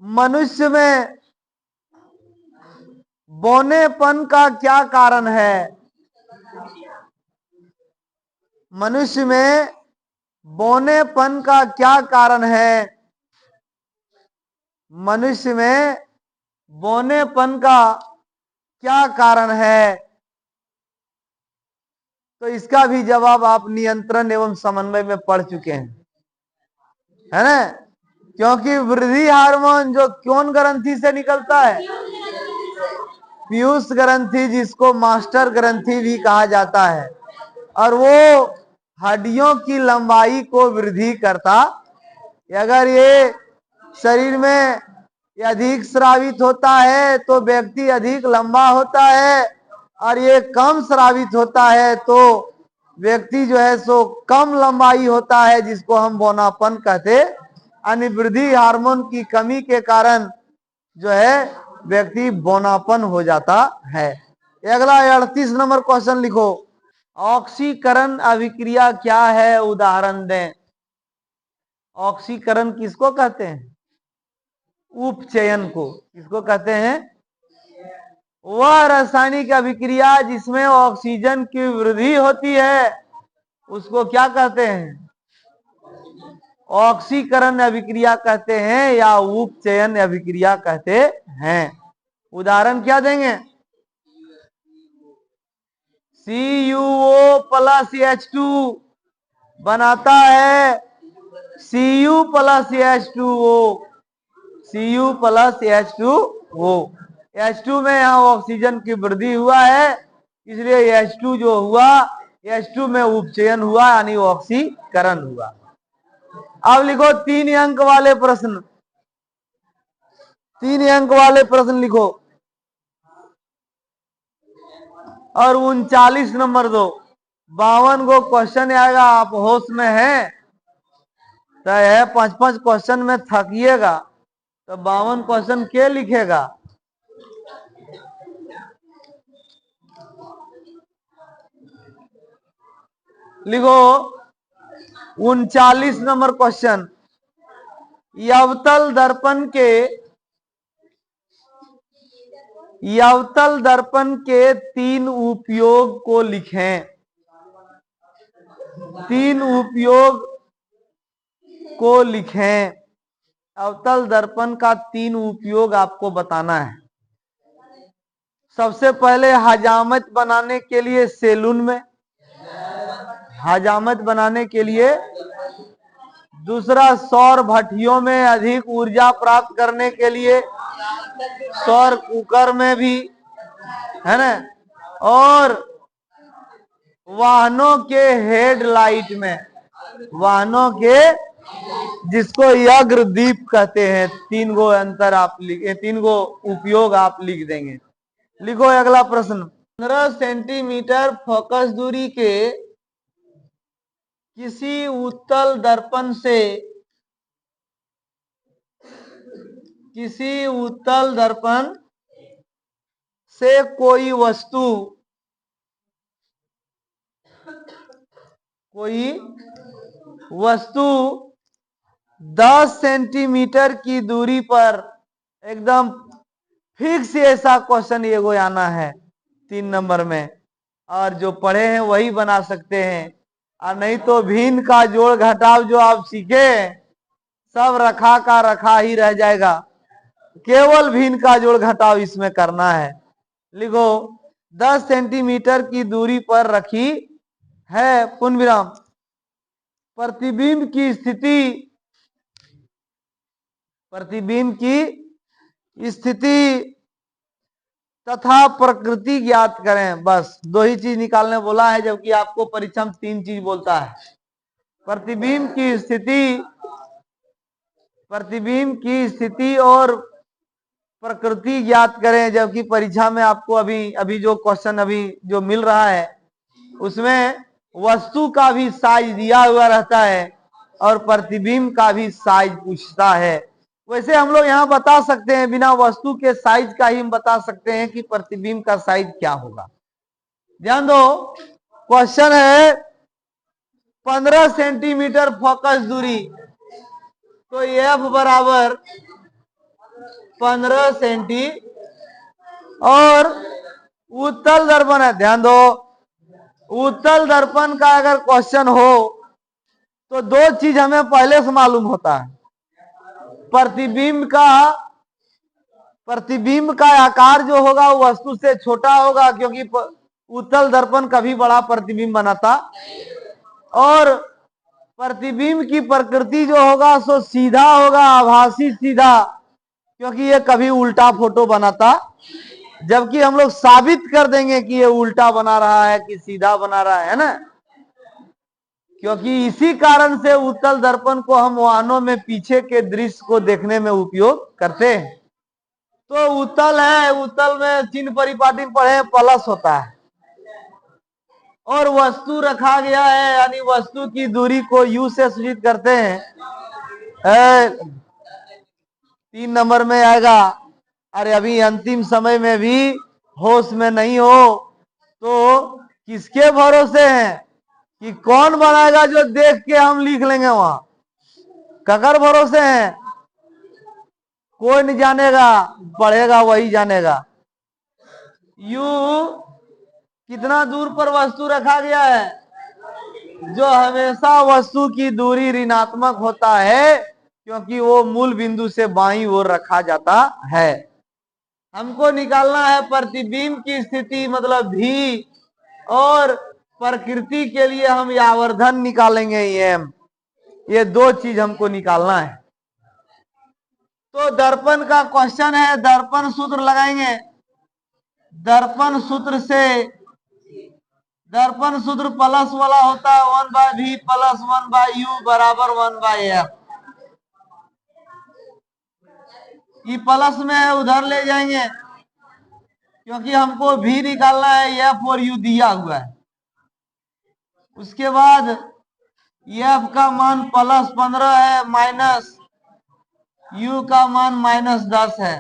मनुष्य में बौनेपन का क्या कारण है? मनुष्य में बौनेपन का क्या कारण है? मनुष्य में बौनेपन का क्या कारण है? तो इसका भी जवाब आप नियंत्रण एवं समन्वय में पढ़ चुके हैं, है ना? क्योंकि वृद्धि हार्मोन जो कौन ग्रंथि से निकलता है? पीयूष ग्रंथि, जिसको मास्टर ग्रंथि भी कहा जाता है, और वो हड्डियों की लंबाई को वृद्धि करता। अगर ये शरीर में अधिक स्रावित होता है तो व्यक्ति अधिक लंबा होता है, और ये कम स्रावित होता है तो व्यक्ति जो है सो कम लंबाई होता है, जिसको हम बौनापन कहते। यानी वृद्धि हार्मोन की कमी के कारण जो है व्यक्ति बौनापन हो जाता है। अगला 38 नंबर क्वेश्चन लिखो। ऑक्सीकरण अभिक्रिया क्या है? उदाहरण दें। ऑक्सीकरण किसको कहते हैं? उपचयन को। किसको कहते हैं? वह रासायनिक अभिक्रिया जिसमें ऑक्सीजन की वृद्धि होती है उसको क्या कहते हैं? ऑक्सीकरण अभिक्रिया कहते हैं या उपचयन अभिक्रिया कहते हैं। उदाहरण क्या देंगे? CuO प्लस H2 बनाता है Cu plus H2O। Cu plus H2O। H2 में यहाँ ऑक्सीजन की वृद्धि हुआ है, इसलिए H2 जो हुआ, H2 में उपचयन हुआ, यानी ऑक्सीकरण हुआ। अब लिखो 3 अंक वाले प्रश्न। 3 अंक वाले प्रश्न लिखो और 39 नंबर दो। 52 को क्वेश्चन आएगा, आप होश में हैं तो है 5-5 क्वेश्चन में थकिएगा तो 52 क्वेश्चन के लिखेगा? लिखो 39 नंबर क्वेश्चन। अवतल दर्पण के 3 उपयोग को लिखें। 3 उपयोग को लिखें। अवतल दर्पण का 3 उपयोग आपको बताना है। सबसे पहले हजामत बनाने के लिए सैलून में, हजामत बनाने के लिए। दूसरा सौर भट्टियों में अधिक ऊर्जा प्राप्त करने के लिए, सौर कुकर में भी, है ना? और वाहनों के हेडलाइट में, वाहनों के, जिसको यग्र दीप कहते हैं। 3 गो अंतर आप लिखे, 3 गो उपयोग आप लिख देंगे। लिखो अगला प्रश्न। 15 सेंटीमीटर फोकस दूरी के किसी उत्तल दर्पण से, किसी उत्तल दर्पण से कोई वस्तु 10 सेंटीमीटर की दूरी पर एकदम फिक्स ऐसा क्वेश्चन ये वो आना है 3 नंबर में, और जो पढ़े हैं वही बना सकते हैं, और नहीं तो भिन्न का जोड़ घटाव जो आप सीखे सब रखा का रखा ही रह जाएगा। केवल भिन्न का जोड़ घटाव इसमें करना है। लिखो 10 सेंटीमीटर की दूरी पर रखी है पूर्ण विराम प्रतिबिंब की स्थिति, प्रतिबिंब की स्थिति तथा प्रकृति ज्ञात करें। बस 2 ही चीज निकालने बोला है, जबकि आपको परीक्षा में 3 चीज बोलता है। प्रतिबिंब की स्थिति, प्रतिबिंब की स्थिति और प्रकृति ज्ञात करें, जबकि परीक्षा में आपको अभी जो क्वेश्चन अभी जो मिल रहा है उसमें वस्तु का भी साइज दिया हुआ रहता है और प्रतिबिंब का भी साइज पूछता है। वैसे हम लोग यहाँ बता सकते हैं, बिना वस्तु के साइज का ही हम बता सकते हैं कि प्रतिबिंब का साइज क्या होगा। ध्यान दो, क्वेश्चन है 15 सेंटीमीटर फोकस दूरी, तो F बराबर 15 सेंटी, और उत्तल दर्पण है, ध्यान दो, उत्तल दर्पण का अगर क्वेश्चन हो तो दो चीज हमें पहले से मालूम होता है। प्रतिबिंब का आकार जो होगा वो वस्तु से छोटा होगा, क्योंकि उत्तल दर्पण कभी बड़ा प्रतिबिंब बनाता, और प्रतिबिंब की प्रकृति जो होगा सो सीधा होगा, आभासी सीधा, क्योंकि ये कभी उल्टा फोटो बनाता, जबकि हम लोग साबित कर देंगे कि ये उल्टा बना रहा है कि सीधा बना रहा है ना। क्योंकि इसी कारण से उत्तल दर्पण को हम वाहनों में पीछे के दृश्य को देखने में उपयोग करते हैं। तो उत्तल है, उत्तल में चिन्ह परिपाटी पढ़े, प्लस होता है, और वस्तु रखा गया है, यानी वस्तु की दूरी को यू से सूचित करते हैं। 3 नंबर में आएगा। अरे अभी अंतिम समय में भी होश में नहीं हो तो किसके भरोसे हैं कि कौन बनाएगा, जो देख के हम लिख लेंगे वहां, ककर भरोसे हैं? कोई नहीं जानेगा, पढ़ेगा वही जानेगा। यू कितना दूर पर वस्तु रखा गया है, जो हमेशा वस्तु की दूरी ऋणात्मक होता है, क्योंकि वो मूल बिंदु से बाईं ओर रखा जाता है। हमको निकालना है प्रतिबिंब की स्थिति, मतलब भी, और प्रकृति के लिए हम आवर्धन निकालेंगे एम। ये दो चीज हमको निकालना है। तो दर्पण का क्वेश्चन है, दर्पण सूत्र लगाएंगे। दर्पण सूत्र से, दर्पण सूत्र प्लस वाला होता है 1/v प्लस 1/u बराबर 1/f। ये प्लस में है, उधर ले जाएंगे, क्योंकि हमको भी निकालना है, एफ और यू दिया हुआ है। उसके बाद एफ का मान प्लस 15 है, माइनस यू का मान -10 है।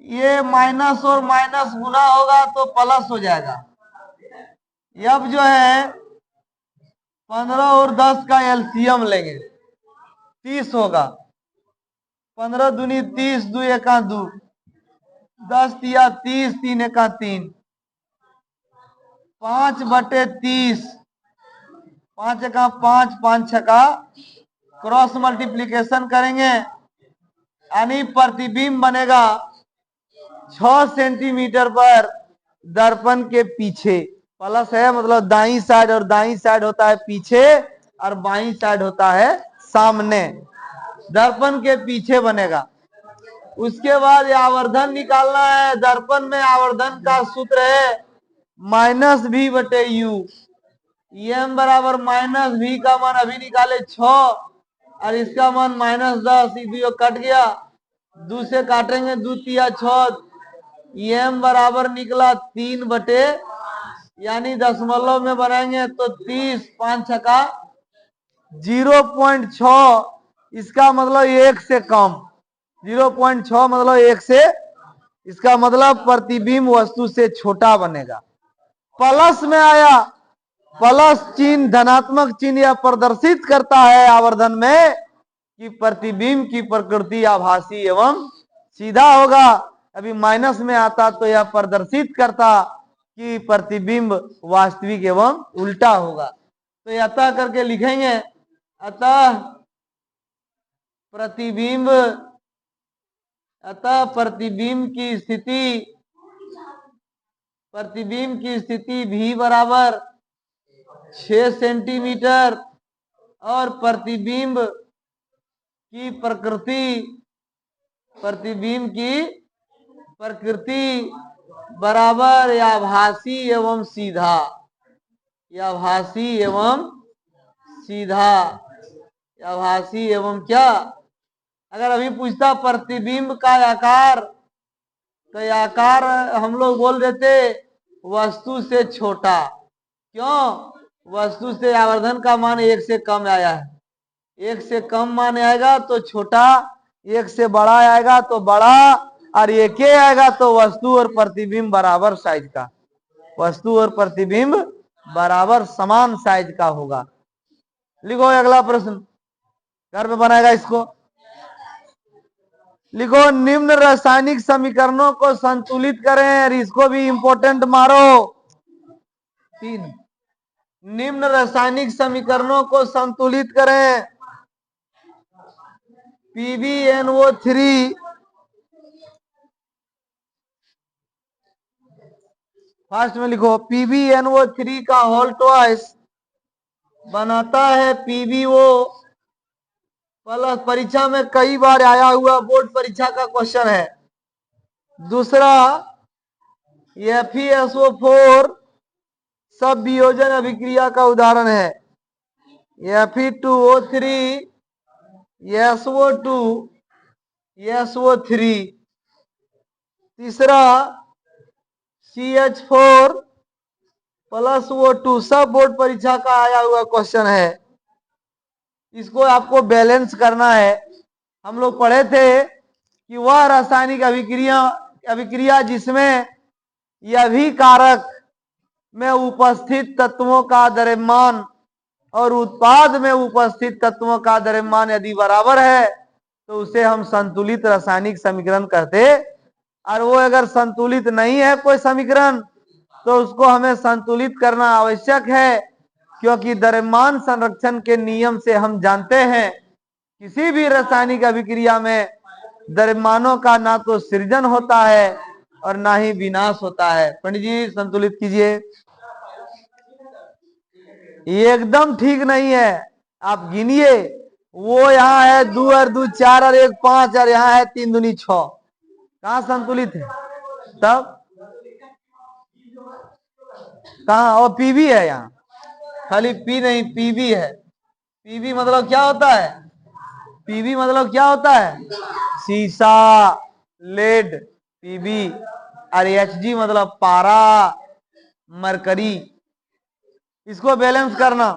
ये माइनस और माइनस गुना होगा तो प्लस हो जाएगा। अब जो है 15 और 10 का एलसीएम लेंगे, 30 होगा। 15 दूनी 30, 2 एका 2, 10 तिया 30, 3 एका 3, 5/30, 5 एका 5, 5 छका, क्रॉस मल्टीप्लीकेशन करेंगे, यानी प्रतिबिंब बनेगा 6 सेंटीमीटर पर दर्पण के पीछे। प्लस है मतलब दाईं साइड, और दाईं साइड होता है पीछे और बाईं साइड होता है सामने। दर्पण के पीछे बनेगा। उसके बाद आवर्धन निकालना है। दर्पण में आवर्धन का सूत्र है -v/u। एम बराबर -v का मान अभी निकाले 6, और इसका मान -10, ये कट गया, 2 से काटेंगे, 2 तिया 6, एम बराबर निकला 3/, यानी दशमलव में बनाएंगे तो 30, 5 छका 0.6, इसका मतलब 1 से कम। 0.6 मतलब 1 से, इसका मतलब प्रतिबिंब वस्तु से छोटा बनेगा। प्लस में आया, प्लस चिन्ह धनात्मक चिन्ह यह प्रदर्शित करता है आवर्धन में कि प्रतिबिंब की प्रकृति आभासी एवं सीधा होगा। अभी माइनस में आता तो यह प्रदर्शित करता कि प्रतिबिंब वास्तविक एवं उल्टा होगा। तो अतः करके लिखेंगे, अतः प्रतिबिंब, अतः प्रतिबिंब की स्थिति, प्रतिबिंब की स्थिति भी बराबर 6 सेंटीमीटर, और प्रतिबिंब की प्रकृति, प्रतिबिंब की प्रकृति बराबर आभासी एवं सीधा, आभासी एवं सीधा, आभासी एवं क्या। अगर अभी पूछता प्रतिबिंब का आकार, तो आकार हम लोग बोल देते वस्तु से छोटा। क्यों? वस्तु से आवर्धन का मान 1 से कम आया है, 1 से कम मान आएगा तो छोटा, 1 से बड़ा आएगा तो बड़ा, और 1 आएगा तो वस्तु और प्रतिबिंब बराबर साइज का, वस्तु और प्रतिबिंब बराबर समान साइज का होगा। लिखो अगला प्रश्न, घर में बनाएगा इसको। लिखो निम्न रासायनिक समीकरणों को संतुलित करें, और इसको भी इंपॉर्टेंट मारो। 3, निम्न रासायनिक समीकरणों को संतुलित करें। PbNO3 फास्ट में लिखो, PbNO3 का होल ट्वाइस बनाता है PbO प्लस। परीक्षा में कई बार आया हुआ बोर्ड परीक्षा का क्वेश्चन है। दूसरा FeSO4 सब वियोजन अभिक्रिया का उदाहरण है। Fe2O3 SO2 SO3। तीसरा CH4 प्लस O2 सब बोर्ड परीक्षा का आया हुआ क्वेश्चन है। इसको आपको बैलेंस करना है। हम लोग पढ़े थे कि वह रासायनिक अभिक्रिया जिसमें यह भी कारक में उपस्थित तत्वों का द्रव्यमान और उत्पाद में उपस्थित तत्वों का द्रव्यमान यदि बराबर है तो उसे हम संतुलित रासायनिक समीकरण कहते। और वो अगर संतुलित नहीं है कोई समीकरण तो उसको हमें संतुलित करना आवश्यक है, क्योंकि द्रव्यमान संरक्षण के नियम से हम जानते हैं किसी भी रासायनिक अभिक्रिया में द्रव्यमानों का ना तो सृजन होता है और ना ही विनाश होता है। पंडित जी संतुलित कीजिए। ये एकदम ठीक नहीं है। आप गिनिए, वो यहाँ है 2 और 2 4 और 1 5 और यहाँ है 3 दूनी 6। कहाँ संतुलित है? तब कहाँ? और पीवी है यहाँ, खाली पी नहीं पीवी है। पीवी मतलब क्या होता है? पीवी मतलब क्या होता है? सीसा, लेड, पीवी। और Hg मतलब पारा, मरकरी। इसको बैलेंस करना।